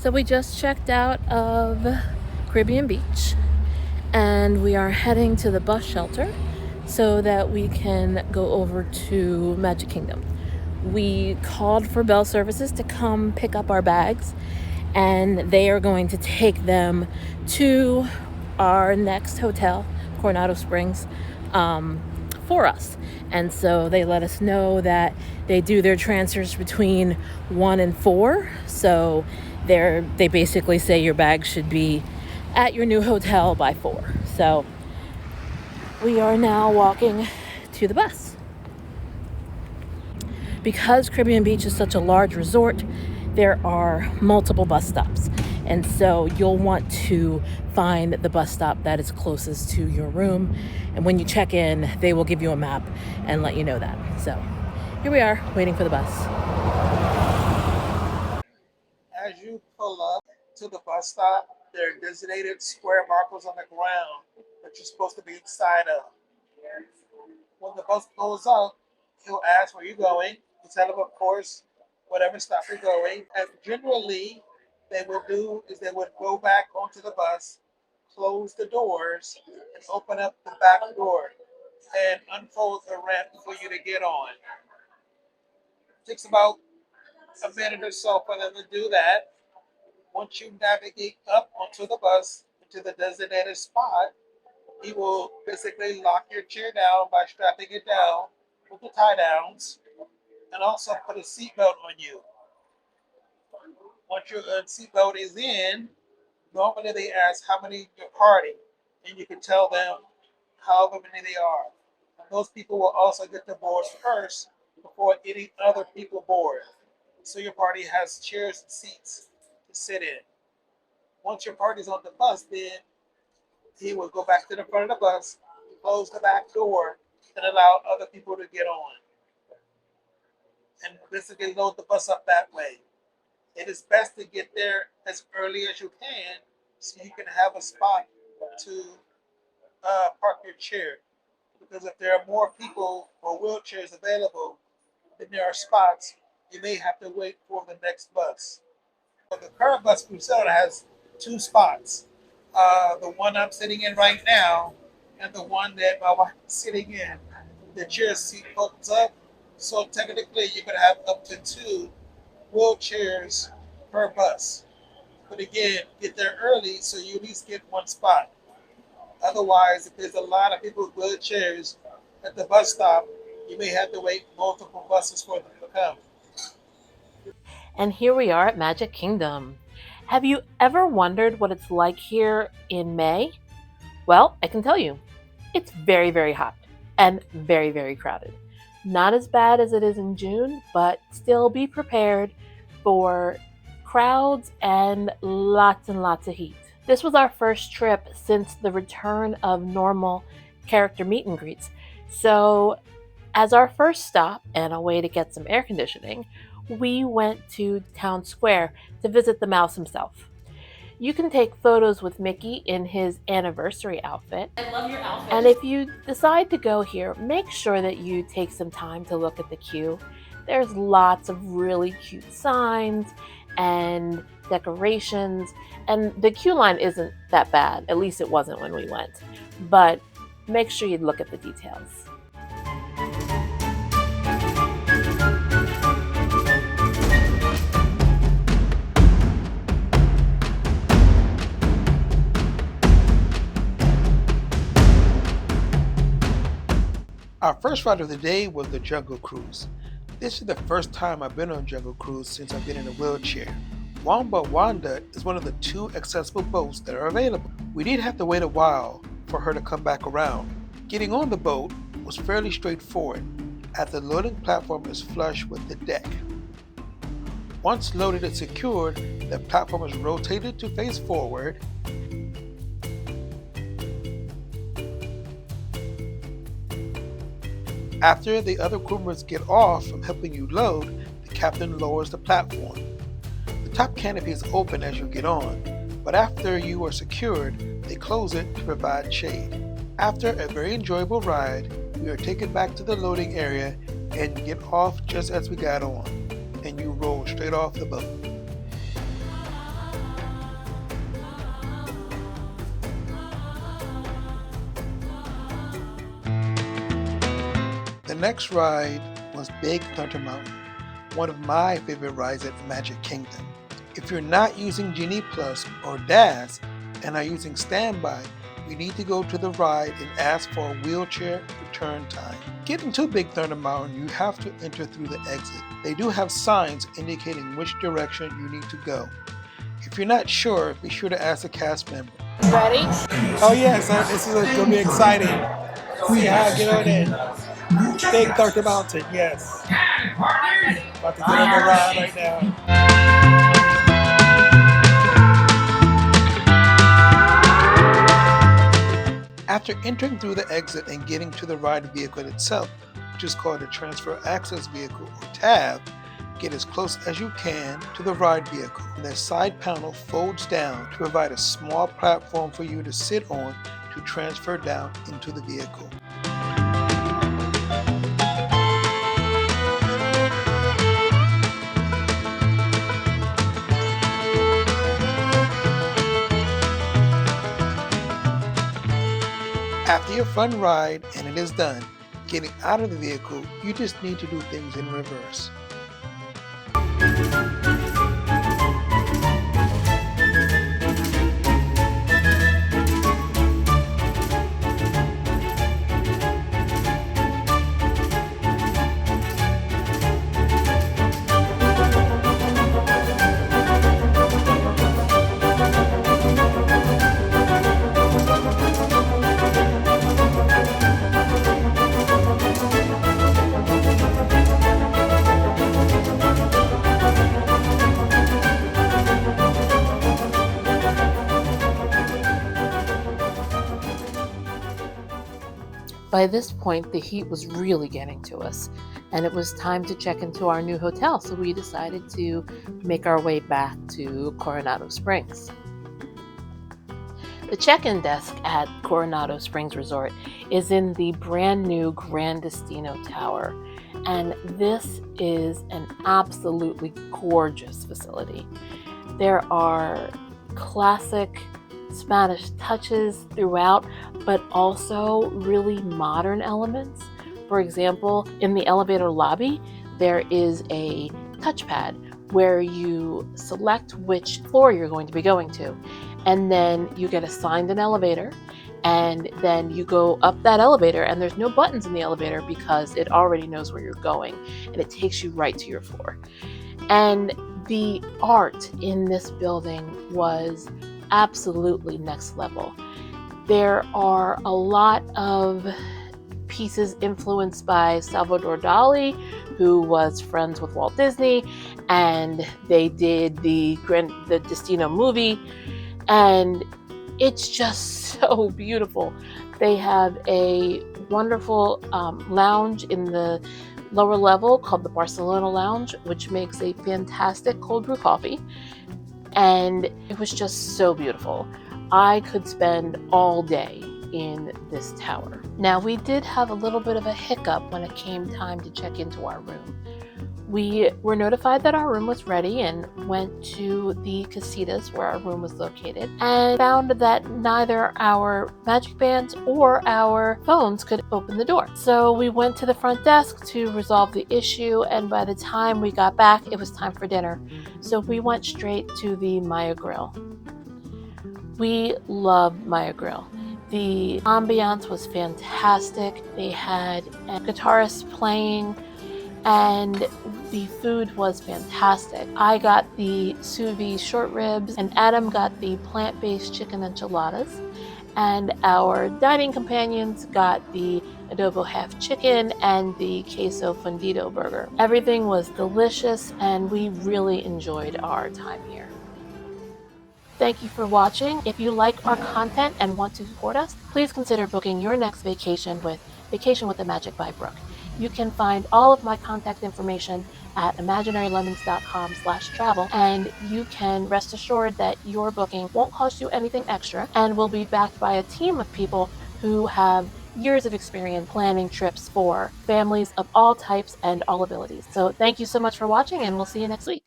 So we just checked out of Caribbean Beach and we are heading to the bus shelter so that we can go over to Magic Kingdom. We called for bell services to come pick up our bags, and they are going to take them to our next hotel, Coronado Springs, for us. And so they let us know that they do their transfers between 1 and 4. So they basically say your bag should be at your new hotel by 4. So we are now walking to the bus. Because Caribbean Beach is such a large resort, there are multiple bus stops. And so you'll want to find the bus stop that is closest to your room. And when you check in, they will give you a map and let you know that. So here we are waiting for the bus. As you pull up to the bus stop, there are designated square markers on the ground that you're supposed to be inside of. When the bus pulls up, he'll ask where you're going. You tell him, of course, whatever stop you're going. And generally, they would do is they would go back onto the bus, close the doors, and open up the back door and unfold the ramp for you to get on. It takes about a minute or so for them to do that. Once you navigate up onto the bus into the designated spot, he will basically lock your chair down by strapping it down with the tie downs and also put a seatbelt on you. Once your seatbelt is in, normally they ask how many in your party, and you can tell them however many they are. And those people will also get the board first before any other people board. So your party has chairs and seats to sit in. Once your party's on the bus, then he will go back to the front of the bus, close the back door, and allow other people to get on. And basically load the bus up that way. It is best to get there as early as you can so you can have a spot to park your chair. Because if there are more people or wheelchairs available than there are spots, you may have to wait for the next bus. But the current bus Crusader has 2 spots. The one I'm sitting in right now and the one that my wife is sitting in. The chair seat opens up, so technically you could have up to 2 wheelchairs per bus. But again, get there early so you at least get 1 spot. Otherwise, if there's a lot of people with wheelchairs at the bus stop, you may have to wait multiple buses for them to come. And here we are at Magic Kingdom. Have you ever wondered what it's like here in May? Well, I can tell you, it's very, very hot and very, very crowded. Not as bad as it is in June, but still be prepared for crowds and lots of heat. This was our first trip since the return of normal character meet and greets. So as our first stop and a way to get some air conditioning, we went to Town Square to visit the mouse himself. You can take photos with Mickey in his anniversary outfit. I love your outfit. And if you decide to go here, make sure that you take some time to look at the queue. There's lots of really cute signs and decorations, and the queue line isn't that bad. At least it wasn't when we went. But make sure you look at the details. Our first ride of the day was the Jungle Cruise. This is the first time I've been on Jungle Cruise since I've been in a wheelchair. Wamba Wanda is one of the 2 accessible boats that are available. We did have to wait a while for her to come back around. Getting on the boat was fairly straightforward, as the loading platform is flush with the deck. Once loaded and secured, the platform is rotated to face forward. After the other crew members get off from helping you load, the captain lowers the platform. The top canopy is open as you get on, but after you are secured, they close it to provide shade. After a very enjoyable ride, we are taken back to the loading area and get off just as we got on, and you roll straight off the boat. next ride was Big Thunder Mountain, one of my favorite rides at the Magic Kingdom. If you're not using Genie Plus or DAS and are using Standby, you need to go to the ride and ask for a wheelchair return time. Getting to Big Thunder Mountain, you have to enter through the exit. They do have signs indicating which direction you need to go. If you're not sure, be sure to ask a cast member. Ready? Oh yes, this is going to be exciting. See how I get on in. Big Thunder Mountain, yes. About to get on the ride right now. After entering through the exit and getting to the ride vehicle itself, which is called a Transfer Access Vehicle or TAV, get as close as you can to the ride vehicle. The side panel folds down to provide a small platform for you to sit on to transfer down into the vehicle. After your fun ride and it is done, getting out of the vehicle, you just need to do things in reverse. By this point, the heat was really getting to us, and it was time to check into our new hotel, so we decided to make our way back to Coronado Springs. The check-in desk at Coronado Springs Resort is in the brand new Gran Destino Tower, and this is an absolutely gorgeous facility. There are classic Spanish touches throughout, but also really modern elements. For example, in the elevator lobby, there is a touchpad where you select which floor you're going to be going to, and then you get assigned an elevator, and then you go up that elevator, and there's no buttons in the elevator because it already knows where you're going, and it takes you right to your floor. And the art in this building was absolutely next level. There are a lot of pieces influenced by Salvador Dali, who was friends with Walt Disney, and they did the Destino movie, and it's just so beautiful. They have a wonderful lounge in the lower level called the Barcelona Lounge, which makes a fantastic cold brew coffee. And it was just so beautiful. I could spend all day in this tower. Now, we did have a little bit of a hiccup when it came time to check into our room. We were notified that our room was ready and went to the casitas where our room was located and found that neither our magic bands or our phones could open the door. So we went to the front desk to resolve the issue, and by the time we got back, it was time for dinner. So we went straight to the Maya Grill. We loved Maya Grill. The ambiance was fantastic. They had a guitarist playing, and the food was fantastic. I got the sous vide short ribs, and Adam got the plant-based chicken enchiladas, and our dining companions got the adobo half chicken and the queso fundido burger. Everything was delicious, and we really enjoyed our time here. Thank you for watching. If you like our content and want to support us, please consider booking your next vacation with Vacation with the Magic by Brooke. You can find all of my contact information at imaginarylemons.com/travel, and you can rest assured that your booking won't cost you anything extra and will be backed by a team of people who have years of experience planning trips for families of all types and all abilities. So thank you so much for watching, and we'll see you next week.